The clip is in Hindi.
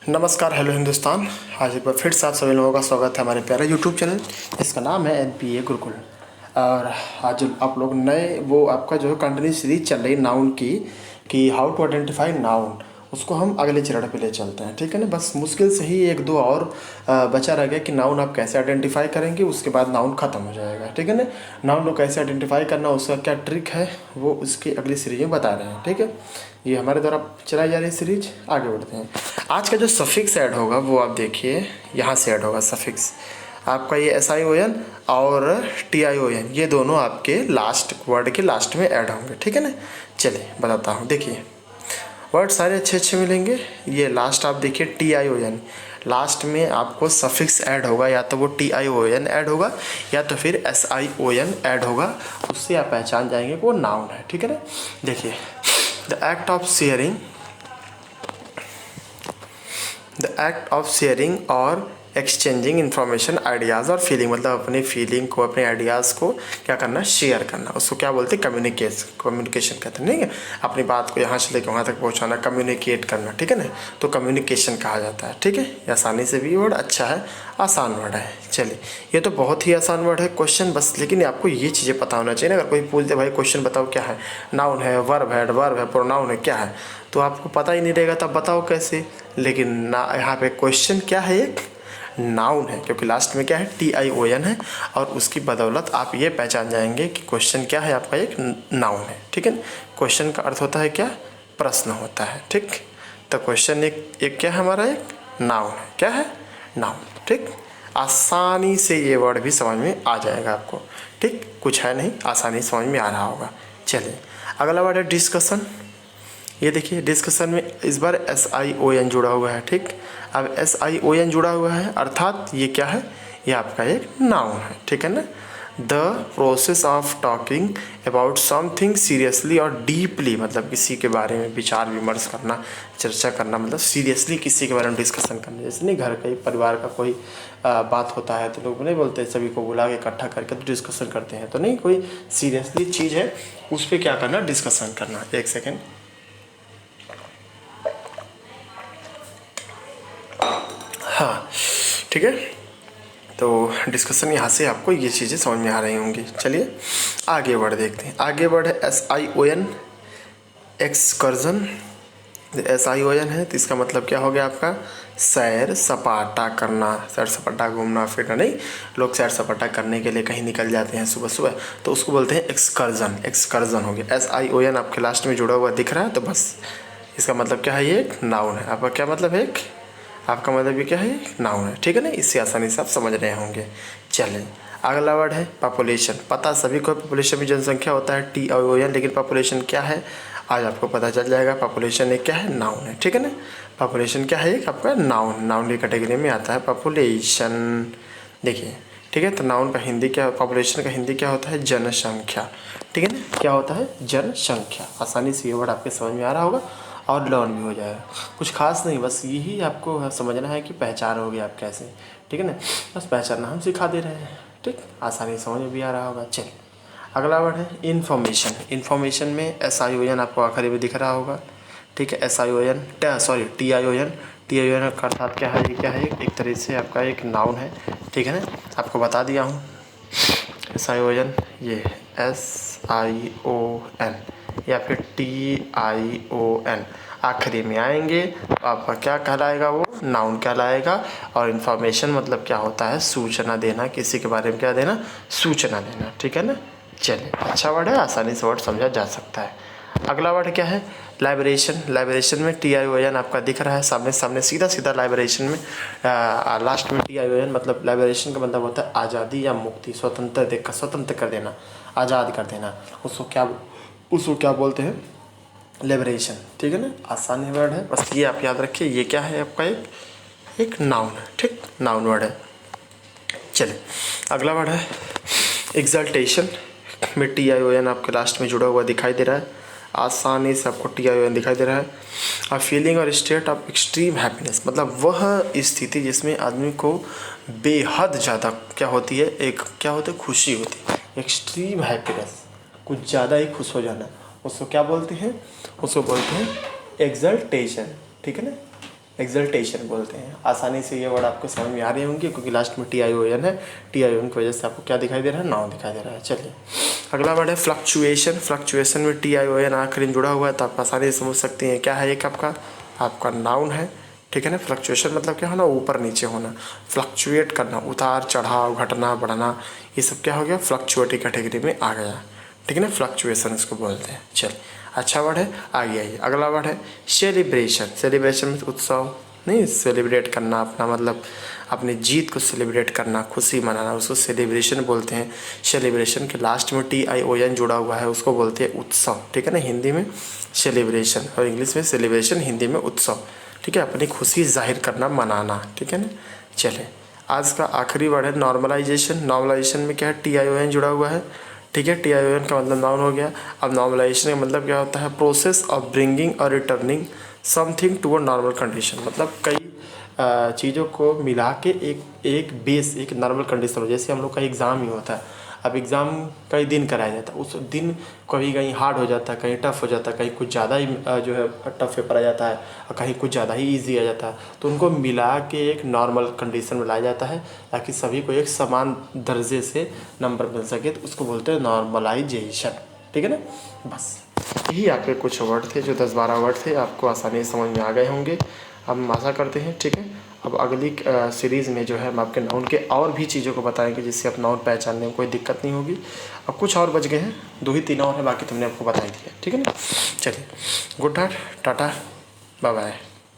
नमस्कार, हेलो हिंदुस्तान। आज एक बार फिर से आप सभी लोगों का स्वागत है हमारे प्यारे यूट्यूब चैनल, इसका नाम है एनपीए गुरुकुल। और आज आप लोग नए वो आपका जो है कंटिन्यू सीरीज चल रही है नाउन की, कि हाउ टू आइडेंटिफाई नाउन, उसको हम अगले चरण पे ले चलते हैं। ठीक है ना। बस मुश्किल से ही एक दो और बचा रह गया कि नाउन आप कैसे आइडेंटिफाई करेंगे, उसके बाद नाउन ख़त्म हो जाएगा। ठीक है ना। नाउन को कैसे आइडेंटिफाई करना, उसका क्या ट्रिक है, वो उसकी अगली सीरीज में बता रहे हैं। ठीक है। ये हमारे द्वारा चलाई जा रही सीरीज। आगे बढ़ते हैं। आज का जो सफिक्स ऐड होगा वो आप देखिए, यहाँ से ऐड होगा सफिक्स आपका। ये SION और TION, ये दोनों आपके लास्ट वर्ड के लास्ट में ऐड होंगे। ठीक है ना। चलिए बताता हूँ। देखिए वर्ड सारे अच्छे अच्छे मिलेंगे। ये लास्ट आप देखिए TION, लास्ट में आपको सफिक्स ऐड होगा, या तो वो TION ऐड होगा या तो फिर SION ऐड होगा। उससे आप पहचान जाएंगे कि वो नाउन है। ठीक है ना। देखिए द एक्ट ऑफ शेयरिंग और एक्सचेंजिंग इन्फॉर्मेशन, आइडियाज़ और फीलिंग, मतलब अपनी फीलिंग को, अपने आइडियाज़ को क्या करना, शेयर करना। उसको क्या बोलते हैं, कम्युनिकेशन कहते हैं। ठीक है। अपनी बात को यहाँ से लेकर वहाँ तक पहुँचाना, कम्युनिकेट करना। ठीक है ना। तो कम्युनिकेशन कहा जाता है। ठीक है। ये आसानी से भी वर्ड अच्छा है, आसान वर्ड है। चलिए ये तो बहुत ही आसान वर्ड है। क्वेश्चन बस, लेकिन आपको ये चीज़ें पता होना चाहिए ना। अगर कोई पूछ दे भाई क्वेश्चन बताओ क्या है, नाउन है, वर्ब है, प्रोनाउन है, क्या है, तो आपको पता ही नहीं रहेगा, तब बताओ कैसे। लेकिन ना, यहाँ पे क्वेश्चन क्या है, एक नाउन है, क्योंकि लास्ट में क्या है, TION है। और उसकी बदौलत आप ये पहचान जाएंगे कि क्वेश्चन क्या है, आपका एक नाउन है। ठीक है। क्वेश्चन का अर्थ होता है क्या, प्रश्न होता है। ठीक। तो क्वेश्चन एक क्या है, हमारा एक नाउन है। क्या है, नाउन। ठीक। आसानी से ये वर्ड भी समझ में आ जाएगा आपको। ठीक। कुछ है नहीं, आसानी से समझ में आ रहा होगा। चलिए अगला वर्ड है डिस्कशन। ये देखिए डिस्कशन में इस बार SION जुड़ा हुआ है। ठीक। अब SION जुड़ा हुआ है, अर्थात ये क्या है, ये आपका एक नाउन है। ठीक है ना। The process of talking about something seriously और डीपली, मतलब किसी के बारे में विचार विमर्श करना, चर्चा करना, मतलब सीरियसली किसी के बारे में डिस्कशन करना। जैसे नहीं, घर का परिवार का कोई बात होता है तो लोग नहीं बोलते सभी को बुला के इकट्ठा करके तो डिस्कशन करते हैं। तो नहीं, कोई सीरियसली चीज़ है उस पर क्या करना, डिस्कशन करना। एक सेकेंड। हाँ ठीक है। तो डिस्कशन यहाँ से आपको ये चीज़ें समझ में आ रही होंगी। चलिए आगे बढ़ देखते हैं। आगे बढ़ है SION, एक्सकर्जन। SION है तो इसका मतलब क्या हो गया आपका, सैर सपाटा करना, सैर सपाटा, घूमना फिरना। नहीं, लोग सैर सपाटा करने के लिए कहीं निकल जाते हैं सुबह सुबह, तो उसको बोलते हैं एक्सकर्जन। एक्सकर्जन हो गया। SION आपके लास्ट में जुड़ा हुआ दिख रहा है, तो बस इसका मतलब क्या है, ये एक नाउन है। आपका क्या मतलब है, एक आपका मतलब ये क्या है, नाउन है। ठीक है ना। इससे आसानी से आप समझ रहे होंगे। चलिए अगला वर्ड है पॉपुलेशन। पता सभी को पॉपुलेशन में जनसंख्या होता है, TION, लेकिन पॉपुलेशन क्या है आज आपको पता चल जाएगा। पॉपुलेशन एक क्या है, नाउन है। ठीक है ना। पॉपुलेशन क्या है, एक आपका नाउन, नाउन की कैटेगरी में आता है पॉपुलेशन। देखिए ठीक है। तो नाउन का हिंदी क्या, पॉपुलेशन का हिंदी क्या होता है, जनसंख्या। ठीक है ना। क्या होता है, जनसंख्या। आसानी से ये वर्ड आपके समझ में आ रहा होगा और लर्न भी हो जाएगा। कुछ खास नहीं, बस यही आपको समझना है कि पहचान होगी आप कैसे। ठीक है ना। बस पहचानना हम सिखा दे रहे हैं। ठीक। आसानी समझ में भी आ रहा होगा। चलिए अगला वर्ड है इन्फॉर्मेशन। इन्फॉर्मेशन में SION आपको आखिरी में दिख रहा होगा। ठीक है। SION, TION। TION का अर्थात क्या है, ये क्या है, एक तरह से आपका एक नाउन है। ठीक है ना। आपको बता दिया हूँ। SION ये SION या फिर TION आखिरी में आएंगे तो आपका क्या कहलाएगा, वो नाउन कहलाएगा। और इन्फॉर्मेशन मतलब क्या होता है, सूचना देना, किसी के बारे में क्या देना, सूचना देना। ठीक है ना। चलिए अच्छा वर्ड है, आसानी से वर्ड समझा जा सकता है। अगला वर्ड क्या है, लाइब्रेशन। लाइब्रेशन में TION आपका दिख रहा है सामने सामने, सीधा सीधा लाइब्रेशन में लास्ट में TION, मतलब लाइब्रेशन का मतलब होता है आज़ादी या मुक्ति, स्वतंत्र कर देना, आज़ाद कर देना। उसको क्या बोलते हैं, लिबरेशन। ठीक है ना। आसानी वर्ड है, बस ये आप याद रखिए। ये क्या है आपका, एक नाउन है। ठीक, नाउन वर्ड है। चलिए अगला वर्ड है एग्जल्टेशन में TION आपके लास्ट में जुड़ा हुआ दिखाई दे रहा है। आसानी से आपको TION दिखाई दे रहा है। और फीलिंग और स्टेट ऑफ एक्सट्रीम हैप्पीनेस, मतलब वह स्थिति जिसमें आदमी को बेहद ज़्यादा क्या होती है, एक क्या होता है, खुशी होती है। एक्सट्रीम हैप्पीनेस, कुछ ज़्यादा ही खुश हो जाना, उसको क्या बोलते हैं, उसको बोलते हैं एग्जल्टेशन। ठीक है ना। एक्सल्टेशन बोलते हैं। आसानी से ये वर्ड आपको समझ में आ रहे होंगे क्योंकि लास्ट में TION है। TION की वजह से आपको क्या दिखाई दे रहा है, नाउन दिखाई दे रहा है। चलिए अगला वर्ड है फ्लक्चुएशन। फ्लक्चुएशन में TION आखिरी में जुड़ा हुआ है तो आप आसानी से समझ सकते हैं क्या है। एक आपका नाउन है, ठीक है ना। फ्लक्चुएशन मतलब क्या होना, ऊपर नीचे होना, फ्लक्चुएट करना, उतार चढ़ाव, घटना बढ़ना, ये सब क्या हो गया, फ्लक्चुएटिव कैटेगरी में आ गया, ठीक है ना। फ्लक्चुएशन इसको बोलते हैं। चलिए अच्छा वर्ड है। आगे आइए अगला वर्ड है सेलिब्रेशन। सेलिब्रेशन में उत्सव नहीं, सेलिब्रेट करना, अपना मतलब अपनी जीत को सेलिब्रेट करना, खुशी मनाना, उसको सेलिब्रेशन बोलते हैं। सेलिब्रेशन के लास्ट में TION जुड़ा हुआ है, उसको बोलते हैं उत्सव, ठीक है ना। हिंदी में सेलिब्रेशन और इंग्लिश में सेलिब्रेशन, हिंदी में उत्सव, ठीक है। अपनी खुशी जाहिर करना, मनाना, ठीक है ना। चले आज का आखिरी वर्ड है नॉर्मलाइजेशन। नॉर्मलाइजेशन में क्या है, TION जुड़ा हुआ है, ठीक है। TION का मतलब नाउन हो गया। अब नॉर्मलाइजेशन का मतलब क्या होता है, प्रोसेस ऑफ ब्रिंगिंग और returning something to a normal condition. मतलब कई चीज़ों को मिला के एक बेस, एक नॉर्मल कंडीशन हो। जैसे हम लोग का एग्ज़ाम ही होता है, अब एग्ज़ाम कई दिन कराया जाता है, उस दिन कभी कहीं हार्ड हो जाता है, कहीं टफ हो जाता है, कहीं कुछ ज़्यादा ही जो है टफ पेपर आ जाता है और कहीं कुछ ज़्यादा ही ईजी आ जाता है। तो उनको मिला के एक नॉर्मल कंडीशन में लाया जाता है ताकि सभी को एक समान दर्जे से नंबर मिल सके, तो उसको बोलते हैं नॉर्मलाइजेशन, ठीक है ना। बस यही आपके कुछ वर्ड थे, जो 10-12 वर्ड थे, आपको आसानी से समझ में आ गए होंगे, हम आशा करते हैं, ठीक है। अब अगली सीरीज़ में जो है हम आपके नाउन के और भी चीज़ों को बताएंगे जिससे आप नाउन पहचानने में कोई दिक्कत नहीं होगी। अब कुछ और बच गए हैं, 2 ही 3 और हैं, बाकी तुमने आपको बता ही दिया, ठीक है ना। चलिए good night, tata, bye bye.